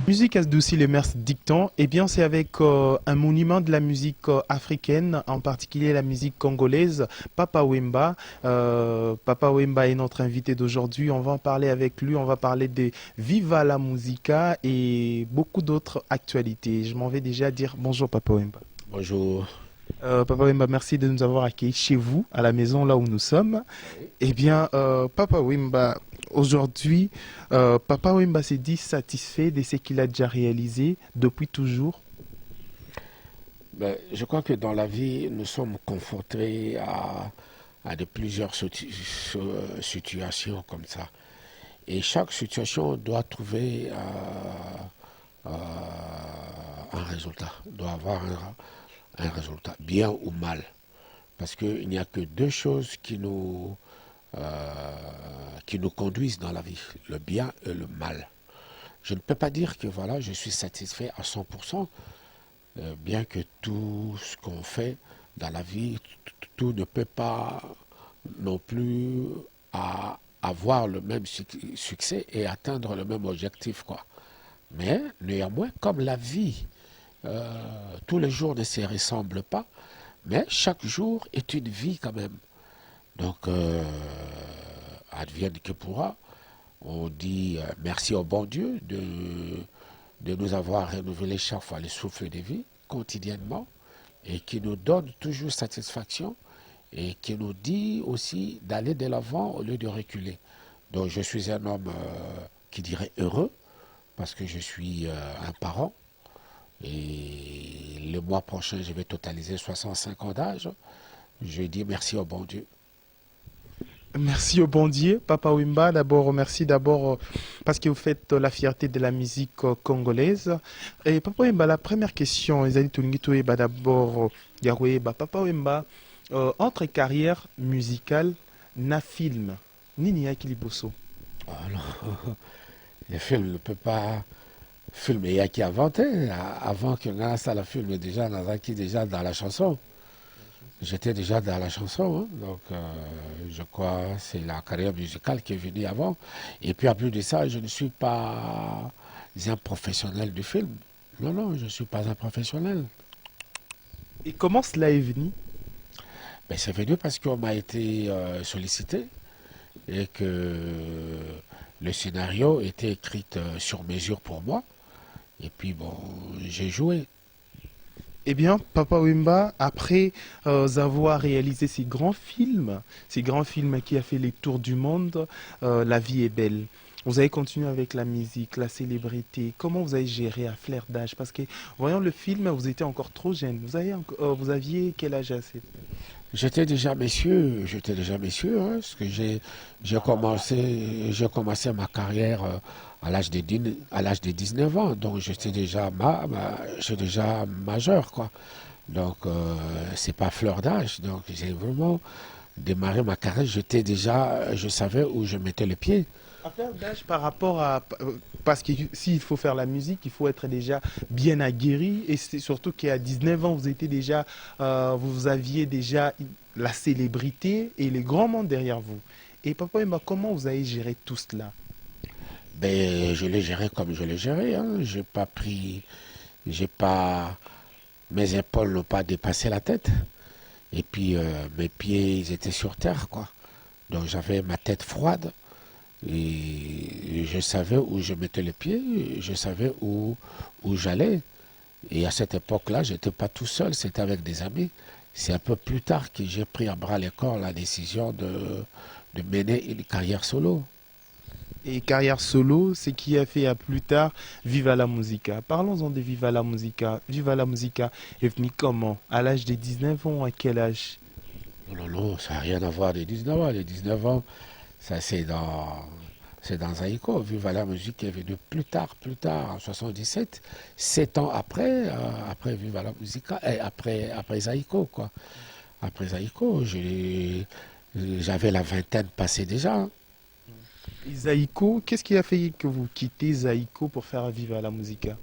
Musique adoucit les mœurs dictants, eh bien c'est avec un monument de la musique africaine, en particulier la musique congolaise, Papa Wemba. Papa Wemba est notre invité d'aujourd'hui. On va en parler avec lui, on va parler de Viva la Musica et beaucoup d'autres actualités. Je m'en vais déjà dire bonjour Papa Wemba. Bonjour. Papa Wemba, merci de nous avoir accueillis chez vous, à la maison là où nous sommes. Eh bien, Papa Wemba, aujourd'hui, Papa Wemba s'est dit satisfait de ce qu'il a déjà réalisé depuis toujours. Ben, je crois que dans la vie, nous sommes confrontés à de plusieurs situations comme ça. Et chaque situation doit trouver un résultat, doit avoir un résultat, bien ou mal. Parce qu'il n'y a que deux choses qui nous conduisent dans la vie, le bien et le mal. Je ne peux pas dire que voilà, je suis satisfait à 100%, bien que tout ce qu'on fait dans la vie, tout ne peut pas non plus avoir le même succès et atteindre le même objectif, quoi. Mais néanmoins, comme la vie, tous les jours ne se ressemblent pas, mais chaque jour est une vie quand même. Donc, advienne que pourra, on dit merci au bon Dieu de nous avoir renouvelé chaque fois le souffle de vie, quotidiennement, et qui nous donne toujours satisfaction, et qui nous dit aussi d'aller de l'avant au lieu de reculer. Donc, je suis un homme qui dirait heureux, parce que je suis un parent, et le mois prochain, je vais totaliser 65 ans d'âge. Je dis merci au bon Dieu. Merci au bon Dieu, Papa Wemba. D'abord, merci d'abord parce que vous faites la fierté de la musique congolaise. Et Papa Wemba, la première question, d'abord, Yahweh, Papa Wemba, entre carrière musicale, na film, nini ya kiliboso. Alors, le film ne peut pas filmer, il y a qui inventé. Avant que Nasa la filme déjà, Nazaki déjà dans la chanson. J'étais déjà dans la chanson, hein, donc je crois que c'est la carrière musicale qui est venue avant. Et puis en plus de ça, je ne suis pas un professionnel du film. Non, non, je ne suis pas un professionnel. Et comment cela est venu? Ben, c'est venu parce qu'on m'a été sollicité et que le scénario était écrit sur mesure pour moi. Et puis bon, j'ai joué. Eh bien, Papa Wemba, après avoir réalisé ces grands films qui a fait les tours du monde, La vie est belle. Vous avez continué avec la musique, la célébrité. Comment vous avez géré à fleur d'âge? Parce que, voyant le film, vous étiez encore trop jeune. Vous aviez quel âge à cette... J'étais déjà monsieur, hein, parce que j'ai commencé ma carrière à l'âge de 19 ans, donc j'étais déjà majeur, quoi. Donc c'est pas fleur d'âge, donc j'ai vraiment démarré ma carrière, je savais où je mettais le pied. À fleur d'âge par rapport à... Parce que s'il faut faire la musique, il faut être déjà bien aguerri. Et c'est surtout qu'à 19 ans, vous aviez déjà la célébrité et les grands mondes derrière vous. Et Papa Wemba, comment vous avez géré tout cela? Ben, je l'ai géré comme je l'ai géré. Hein. Mes épaules n'ont pas dépassé la tête. Et puis mes pieds, ils étaient sur terre, quoi. Donc j'avais ma tête froide. Et je savais où je mettais les pieds, je savais où j'allais. Et à cette époque-là, je n'étais pas tout seul, c'était avec des amis. C'est un peu plus tard que j'ai pris à bras le corps la décision de mener une carrière solo. Et carrière solo, c'est qui a fait à plus tard Viva la Musica. Parlons-en de Viva la Musica. Viva la Musica est venu comment? À l'âge de 19 ans, à quel âge? Non, non, non, ça n'a rien à voir des 19 ans. Les 19 ans, ça c'est dans Zaïko. Viva la musique est venu plus tard, en 77, 7 ans après, après Viva la Musica, et après Zaïko, quoi. Après Zaïko, j'avais la vingtaine passée déjà, hein. Et Zaïko, qu'est-ce qui a fait que vous quittez Zaïko pour faire Viva la Musica?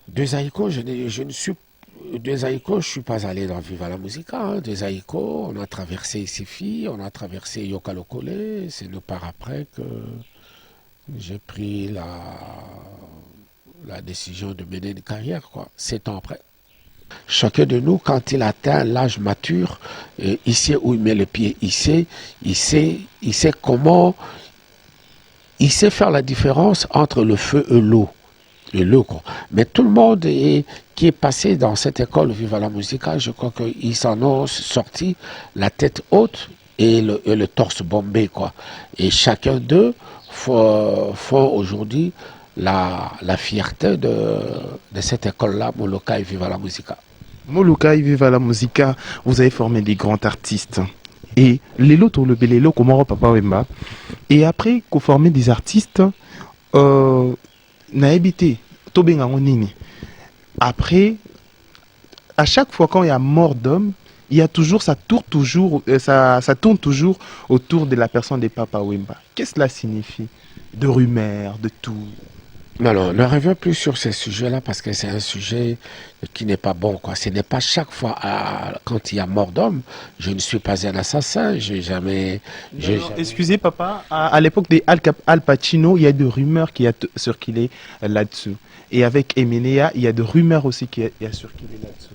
De Zaïko, je ne suis de Zaïko, je suis pas allé dans Viva la Musica, hein. De Zaïko, on a traversé Isifi, on a traversé Yokalokole. C'est le par après que j'ai pris la décision de mener une carrière, quoi. 7 ans après. Chacun de nous, quand il atteint l'âge mature, il sait où il met le pied, il sait comment, il sait faire la différence entre le feu et l'eau. Quoi. Mais tout le monde qui est passé dans cette école Viva la Musica, je crois qu'ils s'en ont sorti la tête haute et le torse bombé, quoi. Et chacun d'eux font aujourd'hui la fierté de cette école-là, Moloka et Viva la Musica. Moluka et Viva la Musica, vous avez formé des grands artistes. Et Lelo Tolobelelo, Komoro Papa Wemba. Et après qu'on formé des artistes, na habité Tobenga Nini. Après, à chaque fois quand il y a mort d'homme, il y a toujours, ça tourne toujours autour de la personne des Papa Wemba. Qu'est-ce que cela signifie? De rumeurs, de tout. Non, non, ne reviens plus sur ces sujets-là parce que c'est un sujet qui n'est pas bon, quoi. Ce n'est pas chaque fois quand il y a mort d'homme, je ne suis pas un assassin, Non, non, excusez papa, à l'époque des Al Pacino, il y a des rumeurs qui a circulé là-dessus. Et avec Emenea, il y a des rumeurs aussi qui a circulé là-dessus.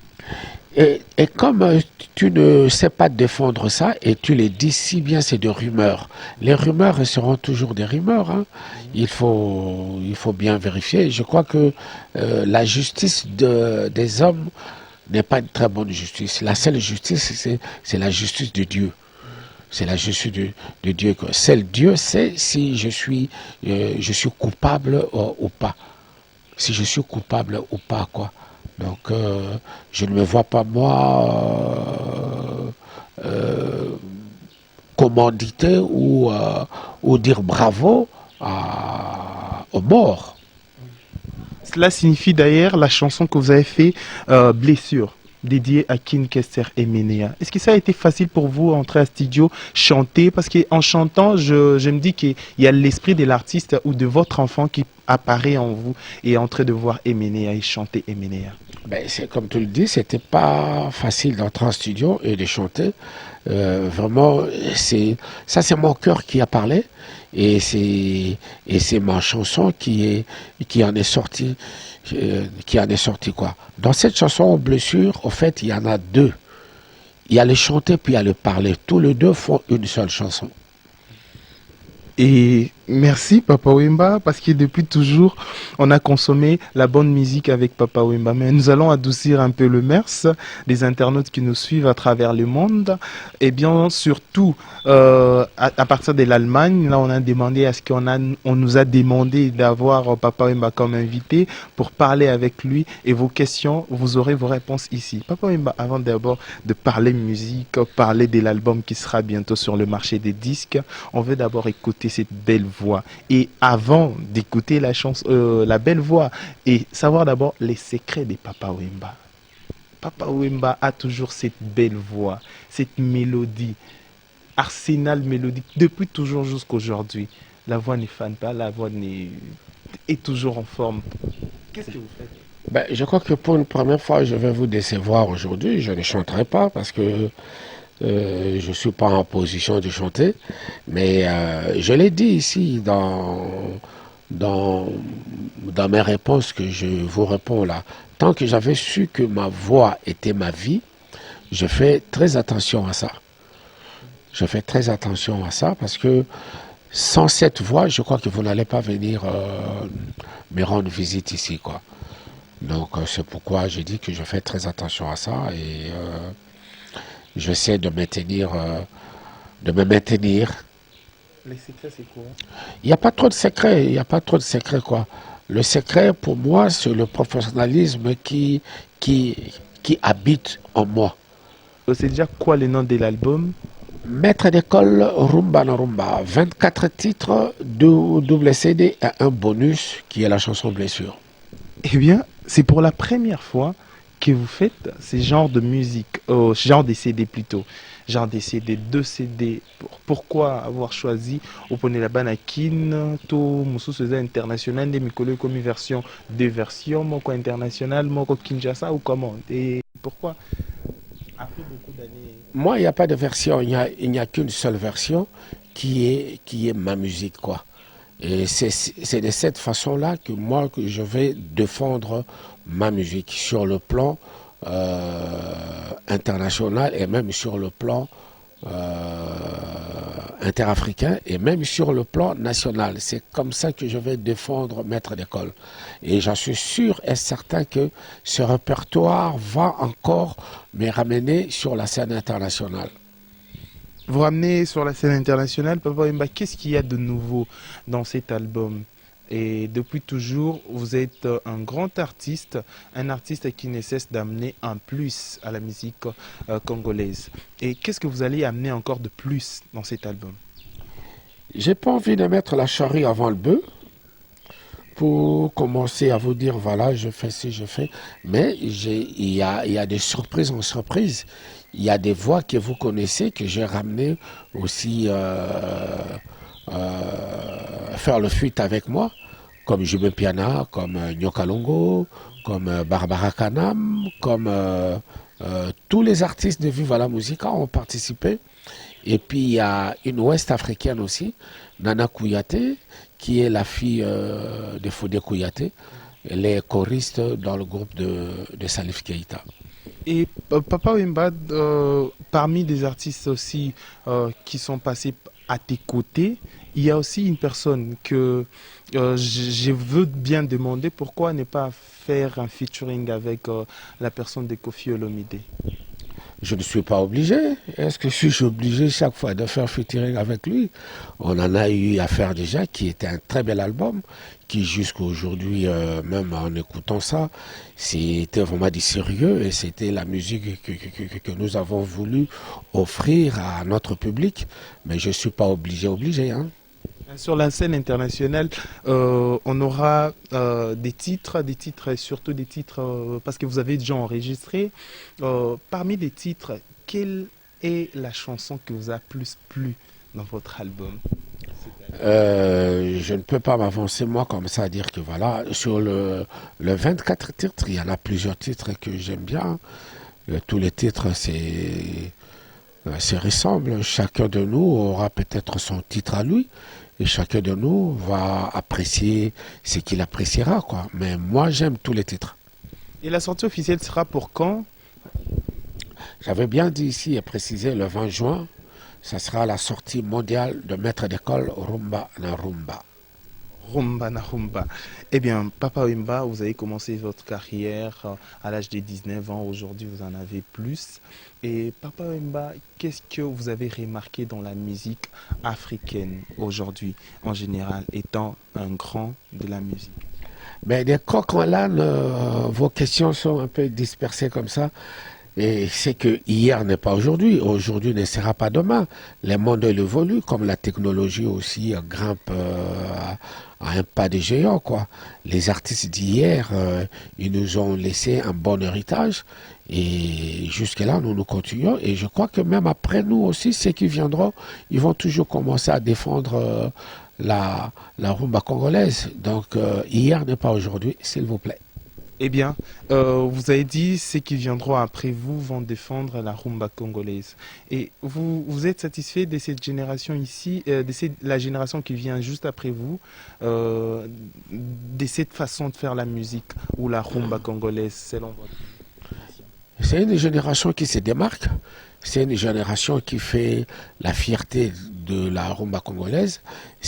Et comme tu ne sais pas défendre ça, et tu les dis si bien, c'est des rumeurs. Les rumeurs resteront toujours des rumeurs, hein. Il faut bien vérifier. Je crois que la justice des hommes n'est pas une très bonne justice. La seule justice, c'est la justice de Dieu. C'est la justice de Dieu. Seul Dieu sait si je suis coupable ou pas. Si je suis coupable ou pas, quoi. Donc, je ne me vois pas, moi, commanditer ou dire bravo aux morts. Cela signifie d'ailleurs la chanson que vous avez fait, Blessure, dédiée à Kin Kester et Menea. Est-ce que ça a été facile pour vous entrer à studio, chanter? Parce qu'en chantant, je me dis qu'il y a l'esprit de l'artiste ou de votre enfant qui apparaît en vous et est en train de voir Emenea et chanter Emenea. Ben, c'est comme tu le dis, c'était pas facile d'entrer en studio et de chanter. Vraiment, c'est mon cœur qui a parlé et c'est ma chanson qui en est sortie, quoi. Dans cette chanson Blessure, au fait, il y en a deux. Il y a le chanter puis il y a le parler. Tous les deux font une seule chanson. Et merci Papa Wemba, parce que depuis toujours, on a consommé la bonne musique avec Papa Wemba. Mais nous allons adoucir un peu le mers des internautes qui nous suivent à travers le monde. Et bien surtout, à partir de l'Allemagne, là on a demandé à ce on nous a demandé d'avoir Papa Wemba comme invité pour parler avec lui. Et vos questions, vous aurez vos réponses ici. Papa Wemba, avant d'abord de parler musique, parler de l'album qui sera bientôt sur le marché des disques, on veut d'abord écouter cette belle voix. Et avant d'écouter la belle voix, et savoir d'abord les secrets de Papa Wemba. Papa Wemba a toujours cette belle voix, cette mélodie, arsenal mélodique, depuis toujours jusqu'à aujourd'hui. La voix ne fane pas, est toujours en forme. Qu'est-ce que vous faites? Ben, je crois que pour une première fois, je vais vous décevoir aujourd'hui. Je ne chanterai pas parce que je ne suis pas en position de chanter. Mais je l'ai dit ici dans mes réponses que je vous réponds là. Tant que j'avais su que ma voix était ma vie, je fais très attention à ça. Je fais très attention à ça parce que Sans cette voix, je crois que vous n'allez pas venir me rendre visite ici, quoi. Donc c'est pourquoi j'ai dit que je fais très attention à ça et j'essaie de me maintenir. Les secrets, c'est quoi? Il n'y a pas trop de secrets, il n'y a pas trop de secrets, quoi. Le secret, pour moi, c'est le professionnalisme qui, qui habite en moi. C'est déjà quoi le nom de l'album? Maître d'école Rumba na Rumba, 24 titres, 2 double CD et un bonus qui est la chanson Blessure. Eh bien, c'est pour la première fois que vous faites ce genre de musique, genre de CD plutôt, genre de CD, deux CD. Pourquoi avoir choisi Opone la Banakin, to Moussousou international, des Mikolo comme version, deux versions, moko international, moko Kinshasa ou comment? Et pourquoi, après beaucoup d'années, Moi, il n'y a pas de version, il n'y a qu'une seule version qui est ma musique, quoi. Et c'est de cette façon-là que moi, que je vais défendre ma musique sur le plan international et même sur le plan interafricain et même sur le plan national. C'est comme ça que je vais défendre Maître d'école. Et j'en suis sûr et certain que ce répertoire va encore me ramener sur la scène internationale. vous ramenez sur la scène internationale, Papa Wemba, qu'est-ce qu'il y a de nouveau dans cet album? Et depuis toujours, vous êtes un grand artiste, un artiste qui ne cesse d'amener un plus à la musique congolaise. Et qu'est-ce que vous allez amener encore de plus dans cet album? J'ai pas envie de mettre la charrue avant le bœuf pour commencer à vous dire voilà, je fais ci, je fais. Mais il y a des surprises en surprise. Il y a des voix que vous connaissez que j'ai ramenées aussi faire le fuite avec moi, comme Jubin Piana, comme Nyoka Longo, comme Barbara Kanam, comme tous les artistes de Viva la Musica ont participé. Et puis il y a une ouest africaine aussi, Nana Kouyaté, qui est la fille de Fodé Kouyaté. Elle est choriste dans le groupe de Salif Keïta. Et Papa Wemba, parmi des artistes aussi qui sont passés à tes côtés, il y a aussi une personne que je veux bien demander pourquoi ne pas faire un featuring avec la personne de Kofi Olomide. Je ne suis pas obligé. Est-ce que je suis obligé chaque fois de faire featuring avec lui? On en a eu à faire déjà, qui était un très bel album, qui jusqu'à aujourd'hui, même en écoutant ça, c'était vraiment du sérieux et c'était la musique que nous avons voulu offrir à notre public. Mais je ne suis pas obligé, hein. Sur la scène internationale, on aura des titres, et surtout des titres, parce que vous avez déjà enregistré. Parmi les titres, quelle est la chanson qui vous a plus plu dans votre album? Je ne peux pas m'avancer moi comme ça à dire que voilà, sur le 24 titres, il y en a plusieurs titres que j'aime bien. Tous les titres, c'est ressemble. Chacun de nous aura peut-être son titre à lui et chacun de nous va apprécier ce qu'il appréciera, quoi. Mais moi, j'aime tous les titres. Et la sortie officielle sera pour quand? J'avais bien dit ici et précisé le 20 juin, ça sera la sortie mondiale de Maître d'école Rumba na Rumba. Rumba na Rumba. Eh bien, Papa Wemba, vous avez commencé votre carrière à l'âge de 19 ans. Aujourd'hui, vous en avez plus. Et Papa Wemba, qu'est-ce que vous avez remarqué dans la musique africaine aujourd'hui, en général, étant un grand de la musique? Mais des coqs en l'âne, vos questions sont un peu dispersées comme ça. Et c'est que hier n'est pas aujourd'hui, aujourd'hui ne sera pas demain. Les mondes évoluent, comme la technologie aussi grimpe à un pas de géant, quoi. Les artistes d'hier, ils nous ont laissé un bon héritage. Et jusque-là, nous continuons. Et je crois que même après nous aussi, ceux qui viendront, ils vont toujours commencer à défendre la rumba congolaise. Donc, hier n'est pas aujourd'hui, s'il vous plaît. Eh bien, vous avez dit ceux qui viendront après vous vont défendre la rumba congolaise. Et vous êtes satisfait de cette génération ici, la génération qui vient juste après vous, de cette façon de faire la musique ou la rumba congolaise selon votre vision? C'est une génération qui se démarque. C'est une génération qui fait la fierté de la rumba congolaise.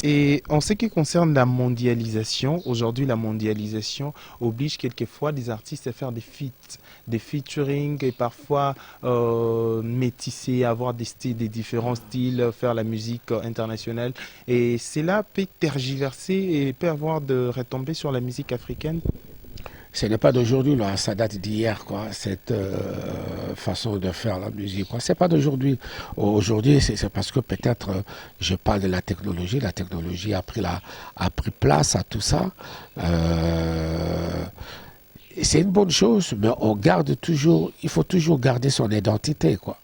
Et en ce qui concerne la mondialisation, aujourd'hui la mondialisation oblige quelquefois des artistes à faire des feats, des featuring et parfois métisser, avoir des styles, des différents styles, faire la musique internationale. Et cela peut tergiverser et peut avoir de retombées sur la musique africaine. Ce n'est pas d'aujourd'hui, là, ça date d'hier, quoi, cette façon de faire la musique, quoi. C'est pas d'aujourd'hui. Aujourd'hui, c'est parce que peut-être je parle de la technologie. La technologie a pris place à tout ça. C'est une bonne chose, mais on garde toujours, il faut toujours garder son identité, quoi.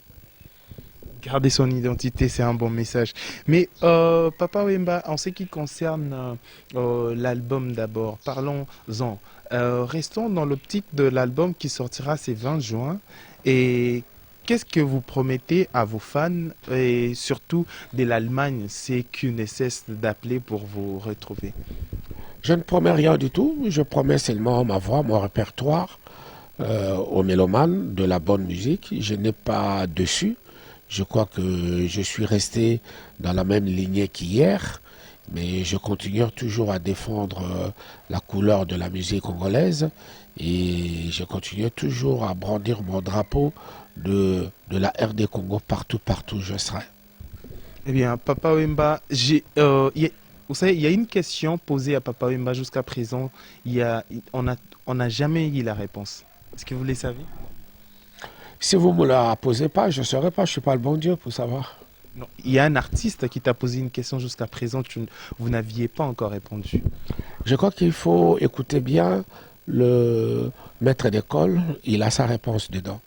Garder son identité, c'est un bon message. Mais Papa Wemba, en ce qui concerne l'album d'abord, parlons-en. Restons dans l'optique de l'album qui sortira ce 20 juin. Et qu'est-ce que vous promettez à vos fans et surtout de l'Allemagne, c'est qu'ils ne cessent d'appeler pour vous retrouver? Je ne promets rien du tout, je promets seulement ma voix, mon répertoire aux mélomanes de la bonne musique. Je n'ai pas dessus. Je crois que je suis resté dans la même lignée qu'hier, mais je continue toujours à défendre la couleur de la musique congolaise et je continue toujours à brandir mon drapeau de la RD Congo partout où je serai. Eh bien, Papa Wemba, vous savez, il y a une question posée à Papa Wemba jusqu'à présent. Il y a, on n'a jamais eu la réponse. Est-ce que vous le savez? Si vous ne me la posez pas, je ne saurais pas, je ne suis pas le bon Dieu pour savoir. Non. Il y a un artiste qui t'a posé une question jusqu'à présent, vous n'aviez pas encore répondu. Je crois qu'il faut écouter bien le maître d'école, il a sa réponse dedans.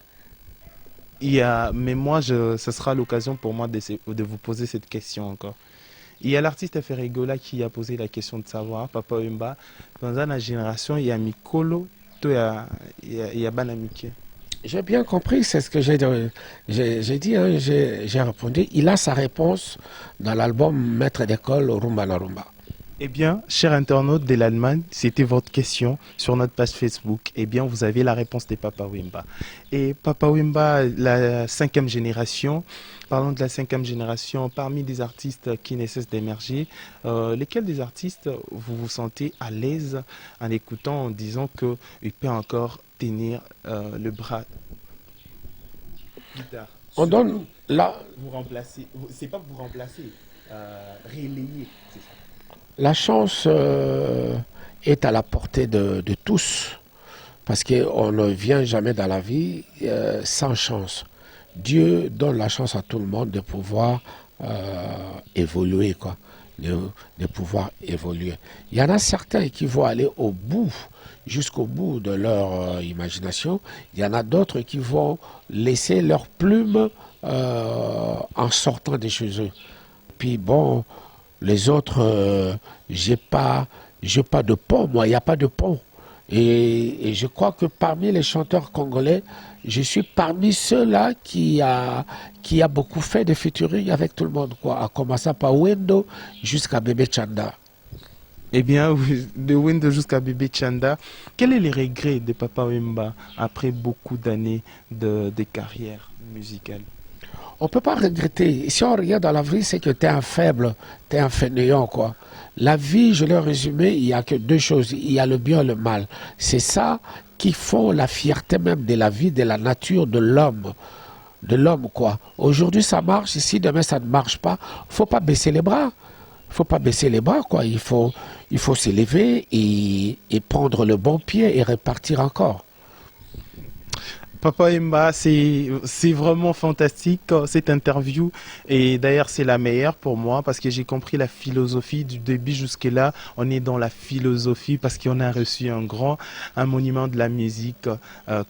Mais moi, ce sera l'occasion pour moi de vous poser cette question encore. Il y a l'artiste Ferregola qui a posé la question de savoir, Papa Wemba, dans la génération, il y a Mikolo, il y a Banamike. J'ai bien compris, c'est ce que j'ai dit, hein, j'ai répondu. Il a sa réponse dans l'album Maître d'école Rumba na Rumba. Eh bien, chers internautes de l'Allemagne, c'était votre question sur notre page Facebook. Eh bien, vous avez la réponse de Papa Wemba. Et Papa Wemba, la cinquième génération, parlons de la cinquième génération, parmi des artistes qui ne cessent d'émerger, lesquels des artistes vous vous sentez à l'aise en écoutant, en disant qu'il peut encore tenir le bras guitare? On donne la, Vous remplacez, c'est pas que vous remplacez, relayer, c'est ça. la chance est à la portée de tous, parce qu'on ne vient jamais dans la vie sans chance. Dieu donne la chance à tout le monde de pouvoir évoluer, quoi, de pouvoir évoluer. Il y en a certains qui vont aller au bout, jusqu'au bout de leur imagination. Il y en a d'autres qui vont laisser leur plume en sortant de chez eux. Puis bon, les autres, j'ai pas de pont, moi, il n'y a pas de pont. Et je crois que parmi les chanteurs congolais, je suis parmi ceux-là qui a beaucoup fait de featuring avec tout le monde, quoi, à commencer par Wendo jusqu'à Bébé Chanda. Eh bien, oui, de Wendo jusqu'à Bébé Chanda, quel est les regrets de Papa Wemba après beaucoup d'années de carrière musicale? On ne peut pas regretter. Si on regarde dans la vie, c'est que tu es un faible, tu es un fainéant, quoi. La vie, je l'ai résumé, il n'y a que deux choses. Il y a le bien et le mal. C'est ça qui font la fierté même de la vie, de la nature de l'homme. De l'homme, quoi. Aujourd'hui, ça marche. Si demain, ça ne marche pas, il ne faut pas baisser les bras. Il ne faut pas baisser les bras, quoi. Il faut s'élever et prendre le bon pied et repartir encore. Papa Wemba, c'est vraiment fantastique cette interview et d'ailleurs c'est la meilleure pour moi parce que j'ai compris la philosophie du début jusque-là. On est dans la philosophie parce qu'on a reçu un monument de la musique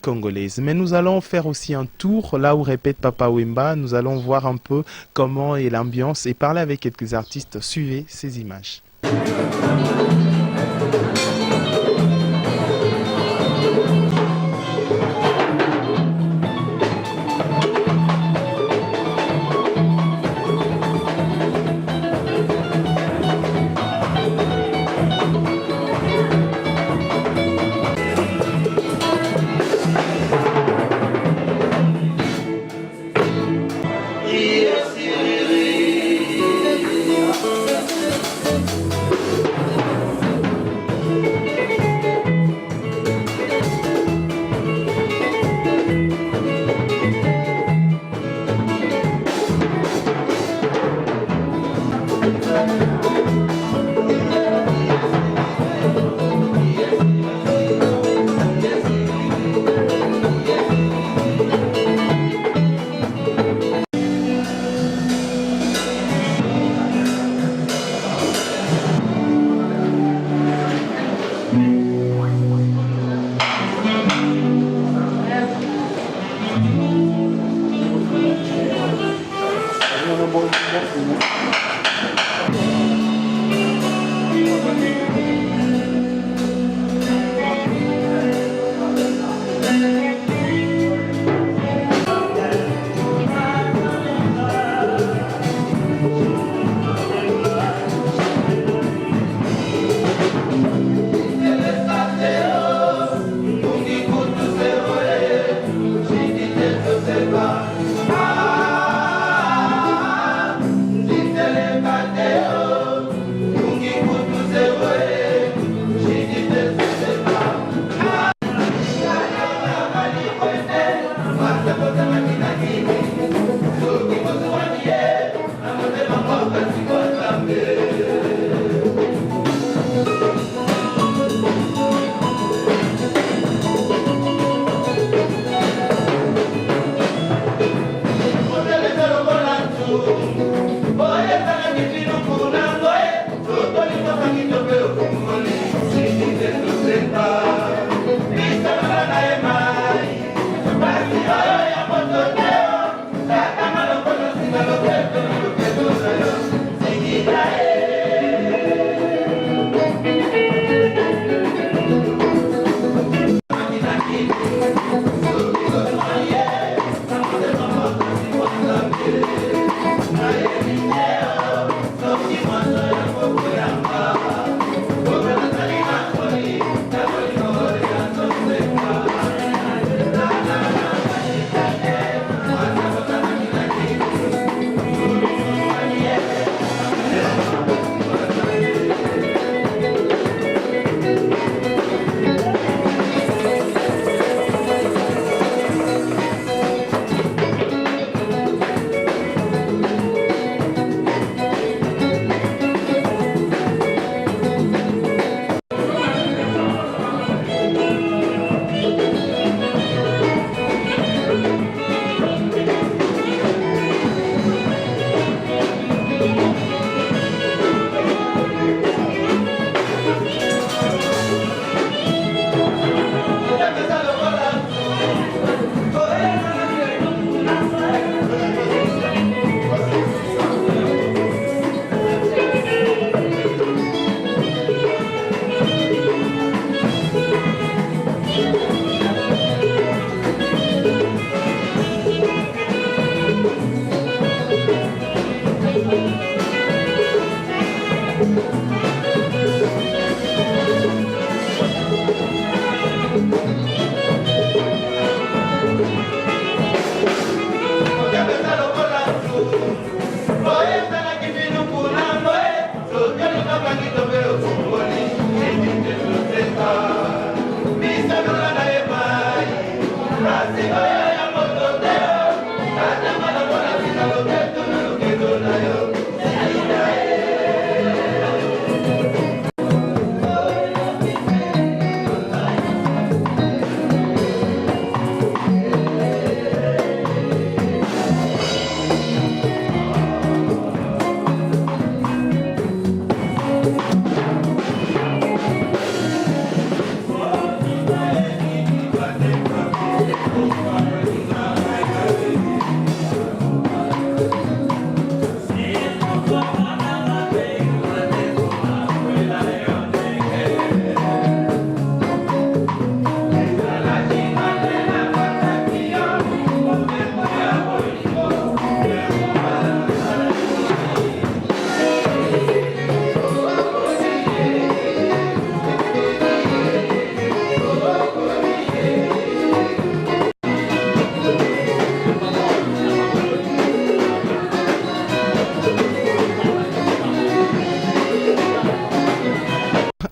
congolaise. Mais nous allons faire aussi un tour là où répète Papa Wemba. Nous allons voir un peu comment est l'ambiance et parler avec quelques artistes. Suivez ces images.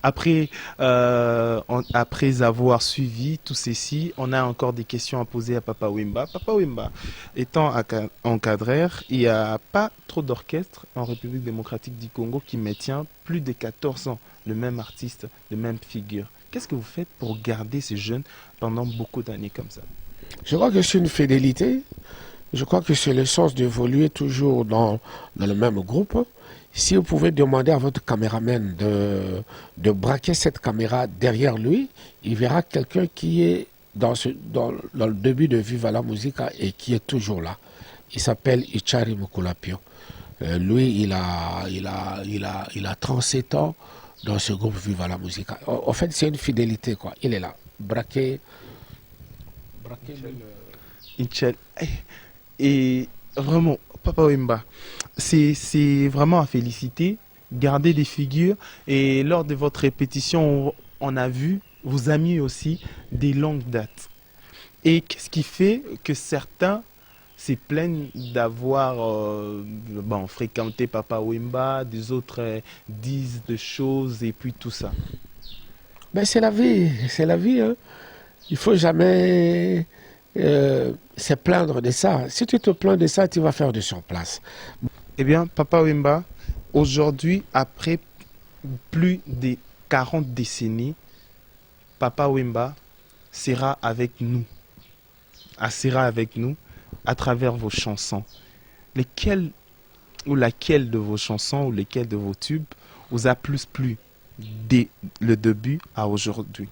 Après, après avoir suivi tout ceci, on a encore des questions à poser à Papa Wemba. Papa Wemba, étant encadreur, il n'y a pas trop d'orchestres en République démocratique du Congo qui maintient plus de 14 ans le même artiste, le même figure. Qu'est-ce que vous faites pour garder ces jeunes pendant beaucoup d'années comme ça? Je crois que c'est une fidélité. Je crois que c'est le sens d'évoluer toujours dans le même groupe. Si vous pouvez demander à votre caméraman de braquer cette caméra derrière lui, il verra quelqu'un qui est dans le début de Viva la Musica et qui est toujours là. Il s'appelle Ichari Mukulapio. Lui, il a 37 ans dans ce groupe Viva la Musica. En fait, c'est une fidélité, quoi. Il est là. Braquer Inch'Allah. Et vraiment, Papa Wemba, c'est vraiment à féliciter. Gardez des figures. Et lors de votre répétition, on a vu vos amis aussi des longues dates. Et qu'est-ce qui fait que certains se plaignent d'avoir bon, fréquenté Papa Wemba, des autres disent des choses et puis tout ça. Ben, c'est la vie, hein. Il faut jamais se plaindre de ça. Si tu te plains de ça, tu vas faire du surplace. Eh bien, Papa Wemba, aujourd'hui, après plus de 40 décennies, Papa Wemba sera avec nous, sera avec nous à travers vos chansons. Lesquelles ou laquelle de vos chansons ou lesquels de vos tubes vous a plus plu dès le début à aujourd'hui?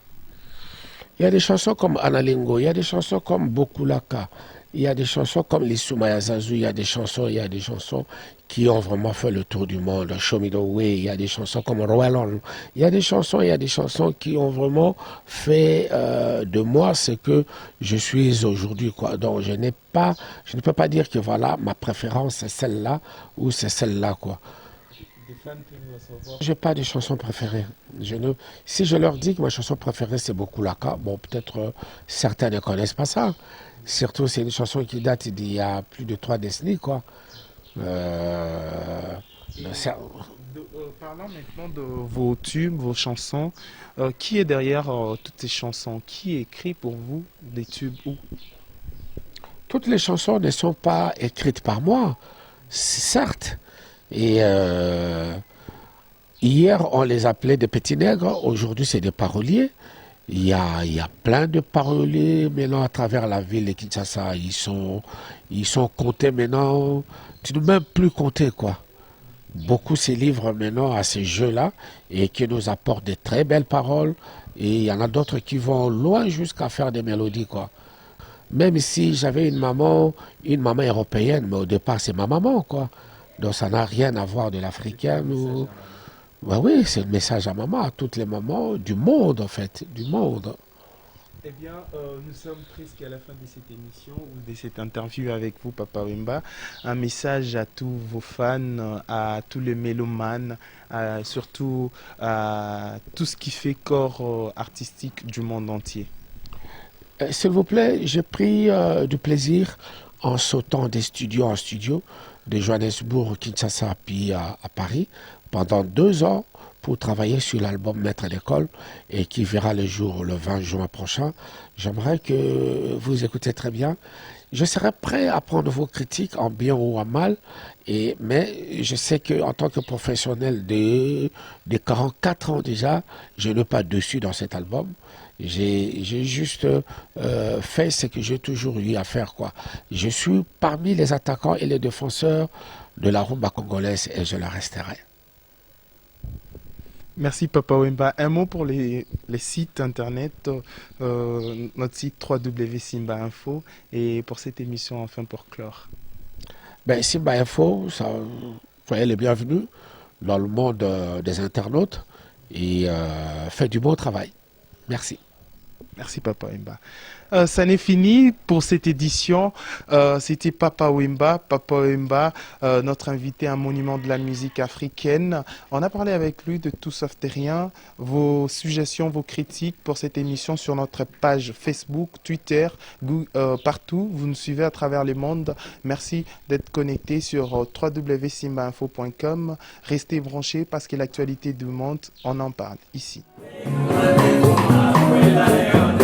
Il y a des chansons comme Analingo, il y a des chansons comme Bokulaka, il y a des chansons comme les Soumaya Zazu, il y a des chansons qui ont vraiment fait le tour du monde. Show Me the Way, il y a des chansons comme Royal. Il y a des chansons qui ont vraiment fait de moi ce que je suis aujourd'hui, quoi. Donc je ne peux pas dire que voilà, ma préférence c'est celle-là ou c'est celle-là, quoi. J'ai pas de chanson préférée. Si je leur dis que ma chanson préférée c'est Bokulaka, bon peut-être certains ne connaissent pas ça. Surtout c'est une chanson qui date d'il y a plus de 3 décennies, quoi. Euh, Parlons maintenant de vos tubes, vos chansons. Qui est derrière toutes ces chansons? Qui écrit pour vous des tubes ou Toutes les chansons ne sont pas écrites par moi, certes. Et hier, on les appelait des petits nègres. Aujourd'hui, c'est des paroliers. Il y a plein de paroliers maintenant à travers la ville de Kinshasa. Ils sont comptés maintenant. Tu ne peux même plus compter, quoi. Beaucoup se livrent maintenant à ces jeux-là et qui nous apportent de très belles paroles. Et il y en a d'autres qui vont loin jusqu'à faire des mélodies, quoi. Même si j'avais une maman européenne, mais au départ, c'est ma maman, quoi. Donc ça n'a rien à voir de l'africaine ou... Ben oui, c'est le message à maman, à toutes les mamans du monde, en fait, du monde. Eh bien, nous sommes presque à la fin de cette émission ou de cette interview avec vous, Papa Wemba. Un message à tous vos fans, à tous les mélomanes, surtout à tout ce qui fait corps artistique du monde entier. S'il vous plaît, j'ai pris du plaisir en sautant des studios en studio, de Johannesburg, Kinshasa, puis à Paris, pendant 2 ans pour travailler sur l'album Maître d'école et qui verra le jour le 20 juin prochain. J'aimerais que vous écoutez très bien. Je serai prêt à prendre vos critiques en bien ou en mal, mais je sais qu'en tant que professionnel de 44 ans déjà, je n'ai pas dessus dans cet album. J'ai juste fait ce que j'ai toujours eu à faire, quoi. Je suis parmi les attaquants et les défenseurs de la rumba congolaise et je la resterai. Merci Papa Wemba. Un mot pour les sites internet, notre site www.simba Info et pour cette émission enfin pour clore. Ben, Simba Info, ça, soyez les bienvenus dans le monde des internautes et faites du bon travail. Merci. Merci Papa Wemba. Ça n'est fini pour cette édition. C'était Papa Wemba. Papa Wemba, notre invité, un monument de la musique africaine. On a parlé avec lui de tout sauf terrien. Vos suggestions, vos critiques pour cette émission sur notre page Facebook, Twitter, partout. Vous nous suivez à travers le monde. Merci d'être connecté sur www.simbainfo.com. Restez branchés parce que l'actualité du monde, on en parle ici. Amen.